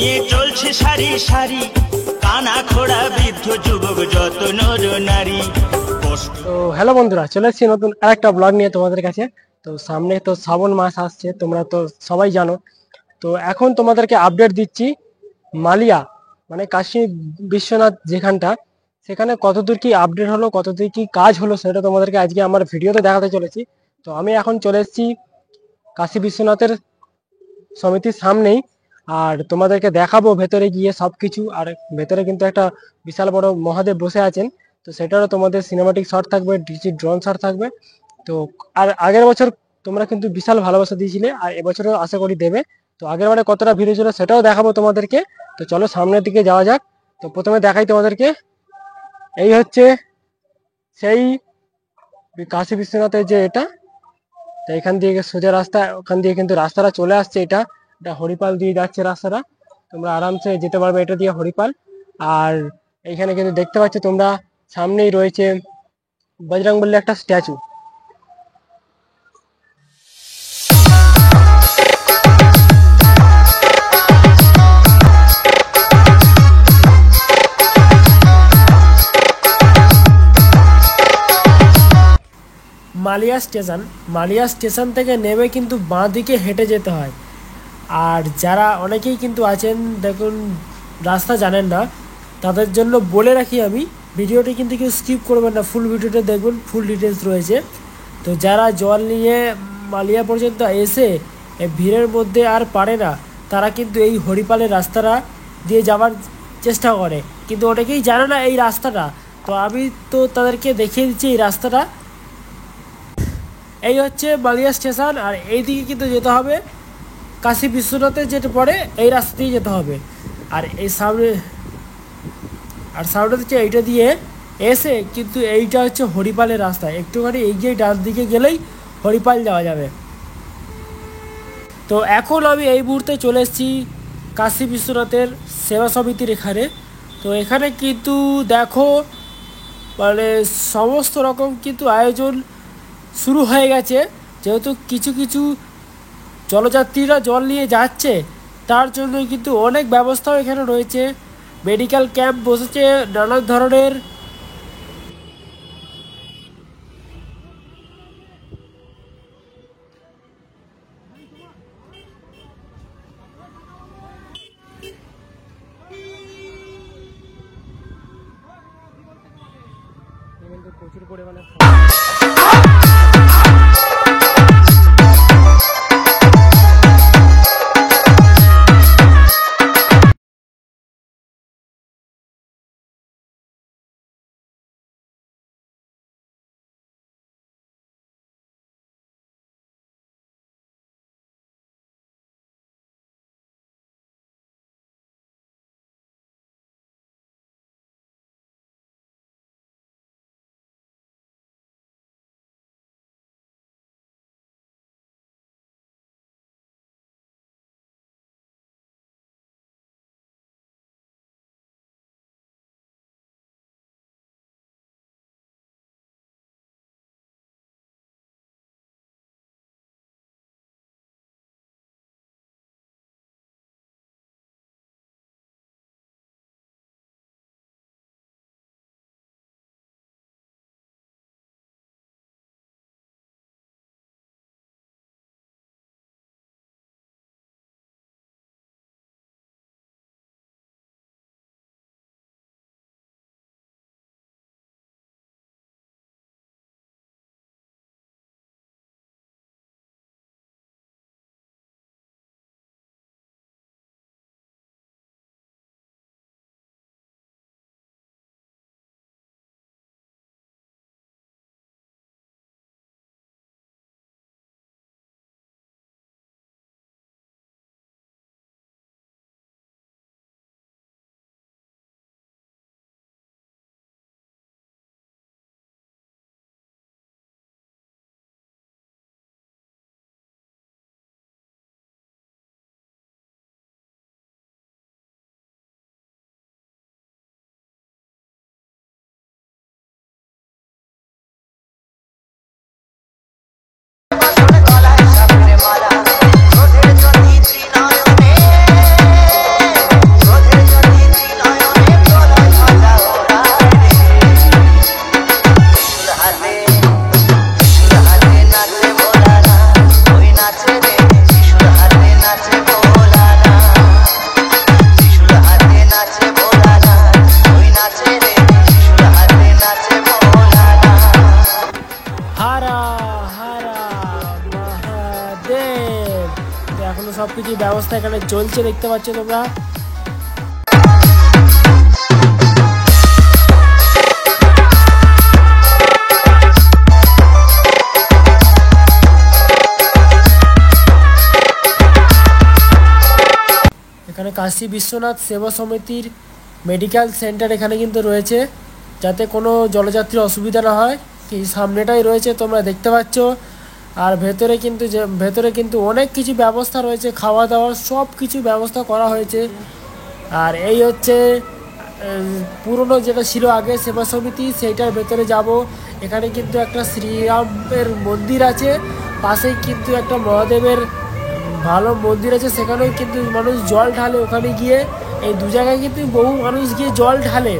নিয়ে চলছে সারি সারি, কানা খোড়া বৃদ্ধ যুবক যত নর নারী। তো হ্যালো বন্ধুরা, চলে এসেছি নতুন আরেকটা ব্লগ নিয়ে তোমাদের কাছে। তো সামনে তো শ্রাবণ মাস আসছে, তোমরা তো সবাই জানো। তো এখন তোমাদেরকে আপডেট দিচ্ছি মালিয়া মানে কাশী বিশ্বনাথ যেখানটা, সেখানে কতদূর কি আপডেট হলো, কতদূর কি কাজ হলো, সেটা তোমাদেরকে আজকে আমার ভিডিওতে দেখাতে চলেছি। তো আমি এখন চলে এসেছি কাশী বিশ্বনাথের সমিতির সামনেই, আর তোমাদেরকে দেখাবো ভেতরে গিয়ে সবকিছু। আর ভেতরে কিন্তু একটা বিশাল বড় মহাদেব বসে আছেন, তো সেটারও তোমাদের সিনেমাটিক শট থাকবে, ডিজি ড্রোন শট থাকবে। তো আর আগের বছর তোমরা কিন্তু বিশাল ভালোবাসা দিয়েছিলে, আর এবছরও আশা করি দেবে। তো আগের বারে কতটা ভিড় ছিল সেটাও দেখাবো তোমাদেরকে। তো চলো সামনের দিকে যাওয়া যাক। তো প্রথমে দেখাই তোমাদেরকে, এই হচ্ছে সেই কাশী বিশ্বনাথের যে এটা। তো এখান দিয়ে সোজা রাস্তা, ওখান দিয়ে কিন্তু রাস্তাটা চলে আসছে। এটা এটা হরিপাল দিয়ে যাচ্ছে রাস্তাটা, তোমরা আরামসে যেতে পারবে এটা দিয়ে হরিপাল। আর এইখানে কিন্তু দেখতে পাচ্ছ তোমরা, সামনেই রয়েছে বজরংবলীর একটা স্ট্যাচু। মালিয়া স্টেশন থেকে নেমে কিন্তু বাঁ দিকে হেঁটে যেতে হয়। আর যারা অনেকেই কিন্তু আছেন দেখুন রাস্তা জানেন না, তাদের জন্য বলে রাখি আমি, ভিডিওটি কিন্তু কেউ স্কিপ করবেন না, ফুল ভিডিওটা দেখবেন, ফুল ডিটেলস রয়েছে। তো যারা জল নিয়ে মালিয়া পর্যন্ত এসে এই ভিড়ের মধ্যে আর পারে না, তারা কিন্তু এই হরিপালের রাস্তাটা দিয়ে যাওয়ার চেষ্টা করে, কিন্তু অনেকেই জানে না এই রাস্তাটা। তো আমি তো তাদেরকে দেখিয়ে দিচ্ছি এই রাস্তাটা। এই হচ্ছে মালিয়া স্টেশন, আর এই দিকে কিন্তু যেতে হবে কাশী বিশ্বনাথে, যেটা পড়ে এই রাস্তা দিয়ে যেতে হবে। আর এই সামনে হচ্ছে এইটা দিয়ে এসে কিন্তু এইটা হচ্ছে হরিপালের রাস্তা, একটুখানি এগিয়ে ডান দিকে গেলেই হরিপাল যাওয়া যাবে। তো এখন আমি এই মুহূর্তে চলে এসেছি কাশী বিশ্বনাথের সেবা সমিতির এখানে। তো এখানে কিন্তু দেখো মানে সমস্ত রকম কিন্তু আয়োজন শুরু হয়ে গেছে, যেহেতু কিছু কিছু জলযাত্রীরা জল নিয়ে যাচ্ছে, তার জন্য কিন্তু অনেক ব্যবস্থাও এখানে রয়েছে। মেডিকেল ক্যাম্প বসেছে নানান ধরনের। প্রচুর পরিমাণে কিছু ব্যবস্থা এখানে চলছে, দেখতে পাচ্ছ তোমরা। এখানে কাশী বিশ্বনাথ সেবা সমিতির মেডিকেল সেন্টার এখানে কিন্তু রয়েছে, যাতে কোনো জলযাত্রীর অসুবিধা না হয়। এই সামনেটাই রয়েছে, তোমরা দেখতে পাচ্ছ। আর ভেতরে কিন্তু অনেক কিছু ব্যবস্থা রয়েছে, খাওয়া দাওয়ার সব কিছু ব্যবস্থা করা হয়েছে। আর এই হচ্ছে পুরনো যেটা ছিল আগে সেবা সমিতি, সেইটার ভেতরে যাব। এখানে কিন্তু একটা শ্রীরামের মন্দির আছে, পাশেই কিন্তু একটা মহাদেবের ভালো মন্দির আছে, সেখানেও কিন্তু মানুষ জল ঢালে। ওখানে গিয়ে এই দু জায়গায় কিন্তু বহু মানুষ গিয়ে জল ঢালে।